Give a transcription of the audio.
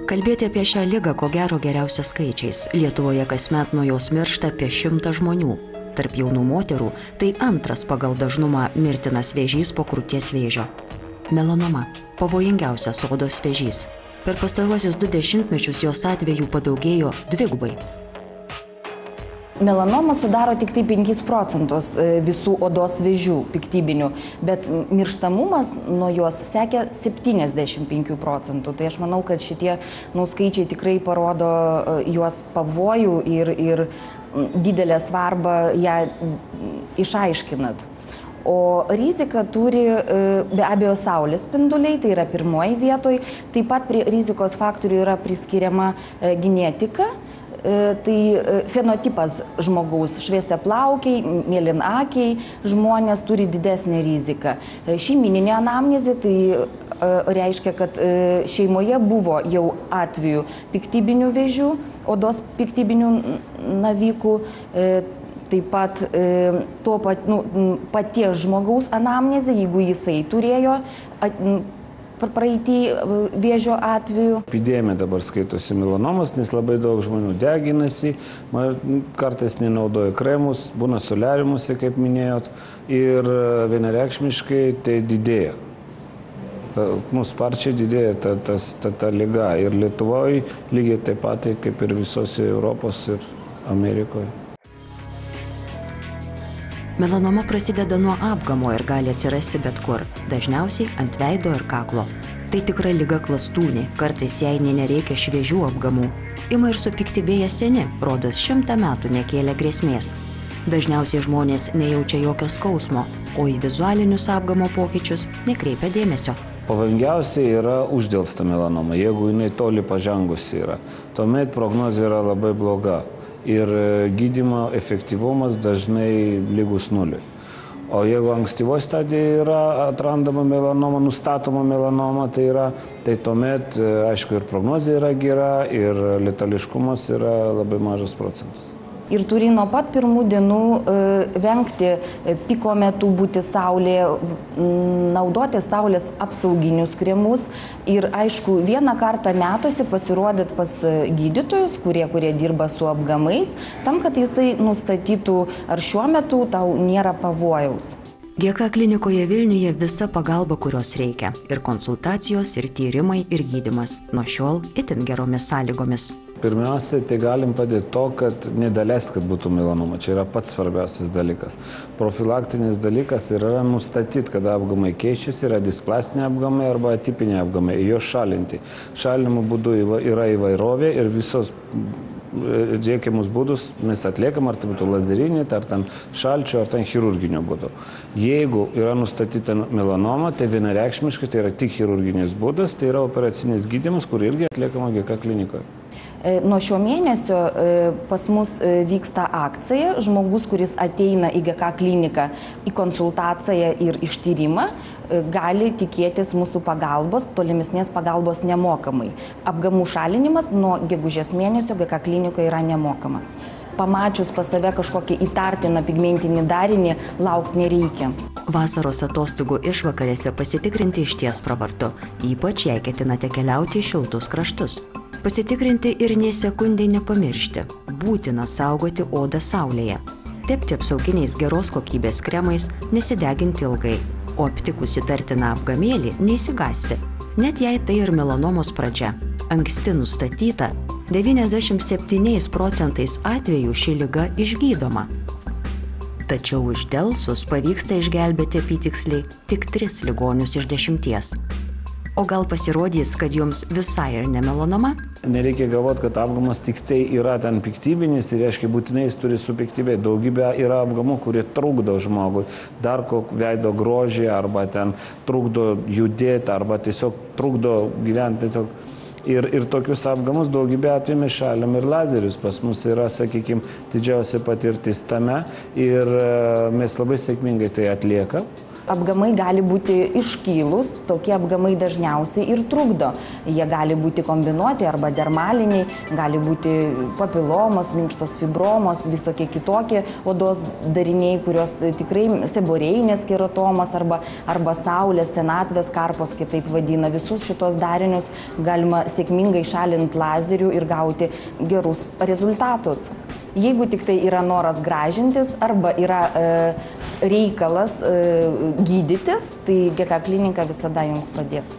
Kalbėti apie šią ligą ko gero geriausia skaičiais. Lietuvoje kasmet nuo jos miršta apie 100 žmonių. Tarp jaunų moterų tai antras pagal dažnumą mirtinas vėžys po krūties vėžio. Melanoma – pavojingiausias odos vėžys. Per pastaruosius 2 dešimtmečius jos atvejų padaugėjo dvigubai. Melanoma sudaro tik tai 5% visų odos vėžių piktybinių, bet mirštamumas nuo jos siekia 75%. Tai aš manau, kad šitie skaičiai tikrai parodo juos pavojų ir didelę svarbą ją išaiškinat. O riziką turi be abejo saulės spinduliai, tai yra pirmoji vietoj. Taip pat prie rizikos faktorių yra priskiriama genetika. Tai fenotipas žmogaus, šviesiaplaukiai, mėlynakiai žmonės turi didesnę riziką. Šeimyninė anamnezė tai reiškia, kad šeimoje buvo jau atvejų piktybinių vėžių, odos piktybinių navikų. Taip pat paties žmogaus anamnezė, jeigu jisai turėjo praeitį vėžio atveju. Epidemija dabar skaitosi melanomas, nes labai daug žmonių deginasi, kartais nenaudoja kremus, būna soliariumuose, kaip minėjot, ir vienareikšmiškai tai didėja. Sparčiai didėja ta liga ir Lietuvoje lygiai taip pat kaip ir visose Europos ir Amerikoje. Melanoma prasideda nuo apgamo ir gali atsirasti bet kur, dažniausiai ant veido ir kaklo. Tai tikra liga klastūnė, kartais jai nereikia šviežių apgamų. Ima ir supiktybėja seni, rodos 100 metų nekėlė grėsmės. Dažniausiai žmonės nejaučia jokio skausmo, o į vizualinius apgamo pokyčius nekreipia dėmesio. Pavojingiausia yra uždelsta melanoma, jeigu jinai toli pažengusi yra. Tuomet prognozė yra labai bloga. Ir gydymo efektyvumas dažnai lygus nuliui. O jeigu ankstyvoje stadijoje yra atrandama melanoma, nustatoma melanoma, tai tuomet, aišku, ir prognozė yra gera, ir letališkumas yra labai mažas procentas. Ir turi nuo pat pirmų dienų vengti piko metu būti saulėje, naudoti saulės apsauginius kremus ir, aišku, vieną kartą metuose pasirodyti pas gydytojus, kurie dirba su apgamais, tam, kad jisai nustatytų, ar šiuo metu tau nėra pavojaus. GK klinikoje Vilniuje visa pagalba, kurios reikia. Ir konsultacijos, ir tyrimai, ir gydymas. Nuo šiol itin geromis sąlygomis. Pirmiausia, tai galim padėti to, kad nedaleist, kad būtų melanoma. Čia yra pats svarbiausias dalykas. Profilaktinis dalykas yra nustatyti, kada apgamai keičiasi, yra displastiniai apgamai arba atipiniai apgamai, juos šalinti. Šalinimo būdu yra įvairovė ir visos reikiamus būdus mes atliekam, ar tai būtų lazerinį, ar ten šalčio, ar ten chirurginio būdu. Jeigu yra nustatyta melanoma, tai vienareikšmiškai tai yra tik chirurginis būdas, tai yra operacinis gydymas, kur irgi atliekama GK klinikoje. Nuo šio mėnesio pas mus vyksta akcija. Žmogus, kuris ateina į GK kliniką į konsultaciją ir ištyrimą, gali tikėtis mūsų pagalbos, tolimesnės pagalbos nemokamai. Apgamų šalinimas nuo gegužės mėnesio GK klinikoje yra nemokamas. Pamačius pas save kažkokį įtartiną pigmentinį darinį, laukti nereikia. Vasaros atostogų išvakarėse pasitikrinti išties pravartu, ypač jei ketinate keliauti į šiltus kraštus. Pasitikrinti ir nė sekundei nepamiršti. Būtina saugoti odą saulėje. Tepti apsauginiais geros kokybės kremais, nesideginti ilgai, o aptikus įtartiną apgamėlį neįsigąsti. Net jei tai ir melanomos pradžia. Anksti nustatyta, 97% atvejų ši liga išgydoma. Tačiau uždelsus pavyksta išgelbėti apytiksliai tik 3 ligonius iš 10. O gal pasirodys, kad jums visai ir ne melanoma? Nereikia galvoti, kad apgamas tik tai yra ten piktybinis ir reiškia būtinai jis turi supiktybėti. Daugybė yra apgamų, kurie trukdo žmogui, dar kokį veido grožį, arba ten trukdo judėti, arba tiesiog trukdo gyventi. Ir tokius apgamus daugybė atveju mes šalim ir lazerius. Pas mus yra, sakykime, didžiausia patirtis tame ir mes labai sėkmingai tai atliekam. Apgamai gali būti iškylus, tokie apgamai dažniausiai ir trukdo. Jie gali būti kombinuoti arba dermaliniai, gali būti papilomos, minkštos fibromos, visokie kitokie odos dariniai, kurios tikrai seborėjinės keratomas arba saulės, senatvės karpos, kitaip vadina. Visus šitos darinius galima sėkmingai šalinti lazeriu ir gauti gerus rezultatus. Jeigu tik tai yra noras gražintis arba yra reikalas gydytis, tai GK klinika visada jums padės.